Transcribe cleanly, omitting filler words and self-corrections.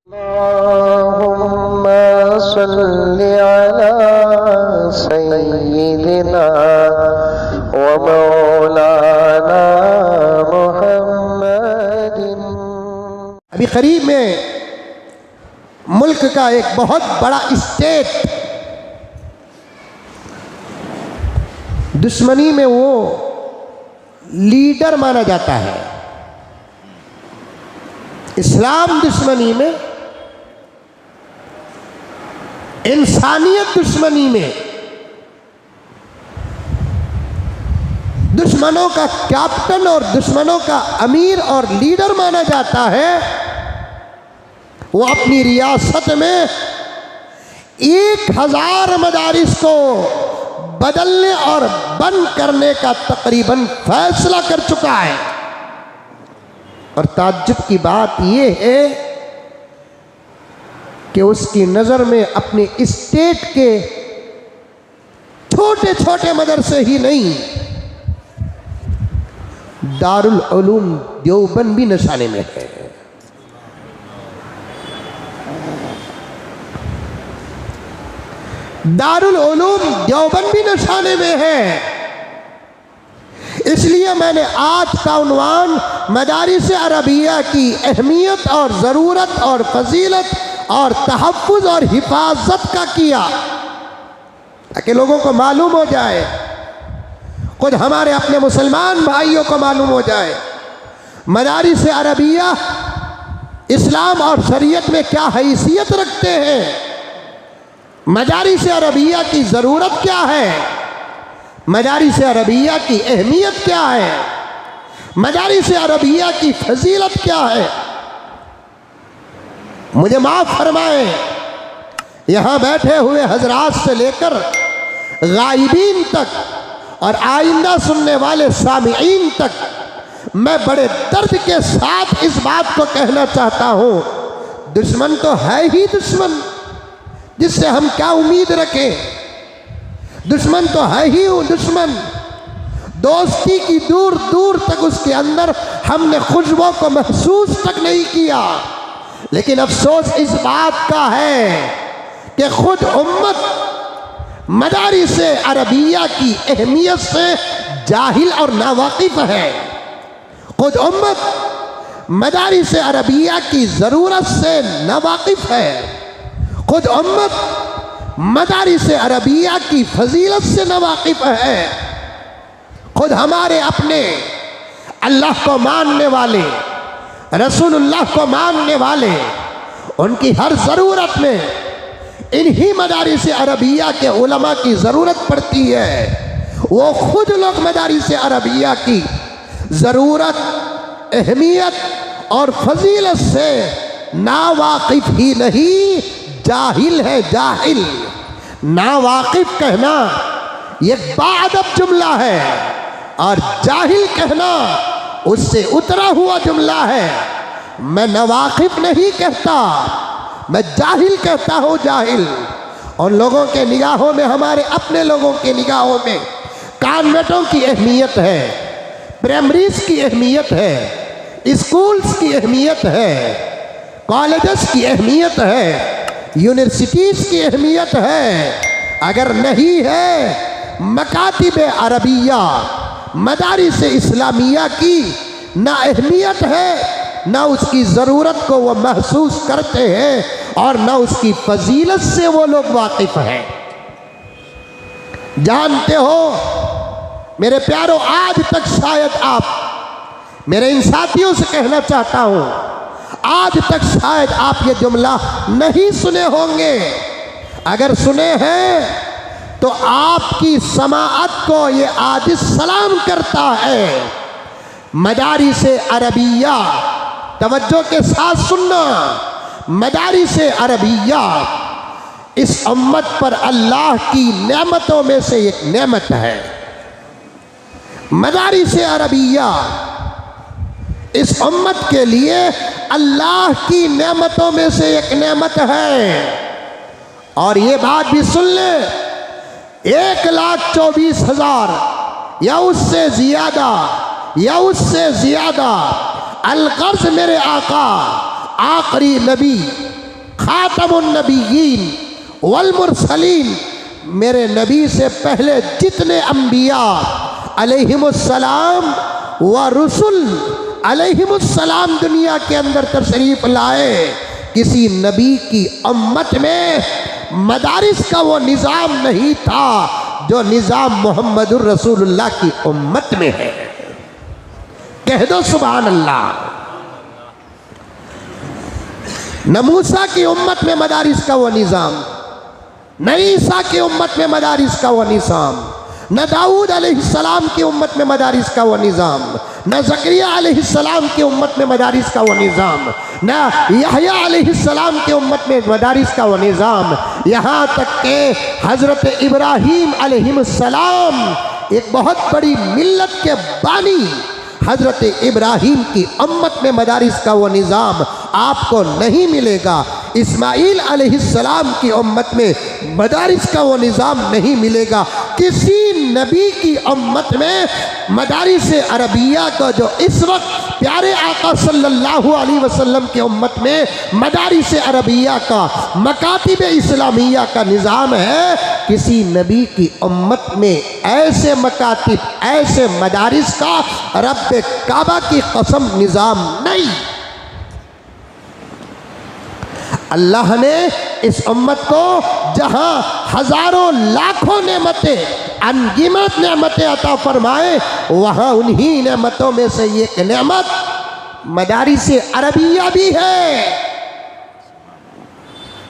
अल्लाहुम्मा सल्लि अला सय्यिदिना व मौलाना मुहम्मदिन। अभी करीब में मुल्क का एक बहुत बड़ा स्टेट दुश्मनी में वो लीडर माना जाता है। इस्लाम दुश्मनी में, इंसानियत दुश्मनी में दुश्मनों का कैप्टन और दुश्मनों का अमीर और लीडर माना जाता है। वो अपनी रियासत में 1000 मदारिस को बदलने और बंद करने का तकरीबन फैसला कर चुका है। और ताज्जुब की बात यह है कि उसकी नज़र में अपने स्टेट के छोटे छोटे मदरसे ही नहीं, दारुल उलूम देवबंद भी निशाने में है। दारुल उलूम देवबंद भी निशाने में है। इसलिए मैंने आज का उन्वान मदारिस अरबिया की अहमियत और ज़रूरत और फजीलत और तहफ़्फ़ुज़ और हिफाजत का किया, ताकि लोगों को मालूम हो जाए, खुद हमारे अपने मुसलमान भाइयों को मालूम हो जाए मदारिस अरबिया इस्लाम और शरीयत में क्या हैसियत रखते हैं, मदारिस अरबिया की ज़रूरत क्या है, मदारिस अरबिया की अहमियत क्या है, मदारिस अरबिया की फजीलत क्या है। मुझे माफ़ फरमाएं, यहाँ बैठे हुए हजरात से लेकर गायबीन तक और आइंदा सुनने वाले सामिईन तक मैं बड़े दर्द के साथ इस बात को कहना चाहता हूँ, दुश्मन तो है ही दुश्मन, जिससे हम क्या उम्मीद रखें। दुश्मन तो है ही दुश्मन, दोस्ती की दूर दूर तक उसके अंदर हमने खुशबू को महसूस तक नहीं किया। लेकिन अफसोस इस बात का है कि खुद उम्मत मदारिस अरबिया की अहमियत से जाहिल और नावाकिफ है। खुद उम्मत मदारिस अरबिया की ज़रूरत से नावाकिफ है। खुद उम्मत मदारिस अरबिया की फजीलत से नावाकिफ है। खुद हमारे अपने अल्लाह को मानने वाले, रसूलुल्लाह को मानने वाले, उनकी हर ज़रूरत में इन्हीं मदारिस अरबिया के उलमा की ज़रूरत पड़ती है। वो खुद लोग मदारिस अरबिया की ज़रूरत, अहमियत और फजीलत से नावाकिफ ही नहीं, जाहिल है, जाहिल। नावाकिफ कहना ये बाअदब जुमला है और जाहिल कहना उससे उतरा हुआ जुमला है। मैं नावाकिफ नहीं कहता, मैं जाहिल कहता हूँ, जाहिल। और लोगों के निगाहों में, हमारे अपने लोगों के निगाहों में कॉन्वेंटों की अहमियत है, प्राइमरीज की अहमियत है, स्कूल्स की अहमियत है, कॉलेजेस की अहमियत है, यूनिवर्सिटीज़ की अहमियत है। अगर नहीं है मकातिब अरबिया, मदारिस इस्लामिया की ना अहमियत है, ना उसकी ज़रूरत को वो महसूस करते हैं और ना उसकी फजीलत से वो लोग वाकिफ़ हैं। जानते हो मेरे प्यारों, आज तक शायद आप, मेरे इन साथियों से कहना चाहता हूँ, आज तक शायद आप ये जुमला नहीं सुने होंगे। अगर सुने हैं तो आपकी समाअत को ये आजिज़ सलाम करता है। मदारिस अरबिया, तवज्जो के साथ सुनना, मदारिस अरबिया इस उम्मत पर अल्लाह की नेमतों में से एक नेमत है। मदारिस अरबिया इस उम्मत के लिए अल्लाह की नेमतों में से एक नेमत है। और ये बात भी सुन ले, 1,24,000 या उससे ज़्यादा, या उससे ज़्यादा अलगर्ज मेरे आका आखिरी नबी खातमुन नबिय्यीन वल मुरसलीन, मेरे नबी से पहले जितने अंबिया अलैहिमुस्सलाम व रुसुल अलैहिमुस्सलाम दुनिया के अंदर तशरीफ लाए, किसी नबी की उम्मत में मदारिस का वो निज़ाम नहीं था जो निज़ाम मोहम्मदुर रसूलुल्लाह की उम्मत में है। कह दो सुभान अल्लाह। न मूसा की उम्मत में मदारिस का वो निज़ाम, न ईसा की उम्मत में मदारिस का वो निज़ाम, न दाऊद अलैहिस्सलाम की उम्मत में मदारिस का वो निज़ाम, न ज़करिया अलैहिस्सलाम की उम्मत में मदारिस का वो निज़ाम, न यहया अलैहिस्सलाम की उम्मत में मदारिस का वो निज़ाम, यहाँ तक कि हज़रत इब्राहीम अलैहिस्सलाम एक बहुत बड़ी मिल्लत के बानी हज़रत इब्राहीम की उम्मत में मदारिस का वो निज़ाम आपको नहीं मिलेगा। इस्माईल अलैहिस्सलाम की उम्मत में मदारिस का वो निज़ाम नहीं मिलेगा। किसी नबी की उम्मत में मदारिस अरबिया का जो इस वक्त प्यारे आका सल्लल्लाहु अलैहि वसल्लम की उम्मत में मदारिस अरबिया का मकातिब इस्लामिया का निज़ाम है, किसी नबी की उम्मत में ऐसे मकातिब ऐसे मदारिस का रब काबा की कसम निज़ाम नहीं। अल्लाह ने इस उम्मत को जहाँ हज़ारों लाखों नेमतें अनगिनत नेमतें अता फरमाए, वहाँ उन्हीं नेमतों में से एक नेमत मदारिस अरबिया भी है।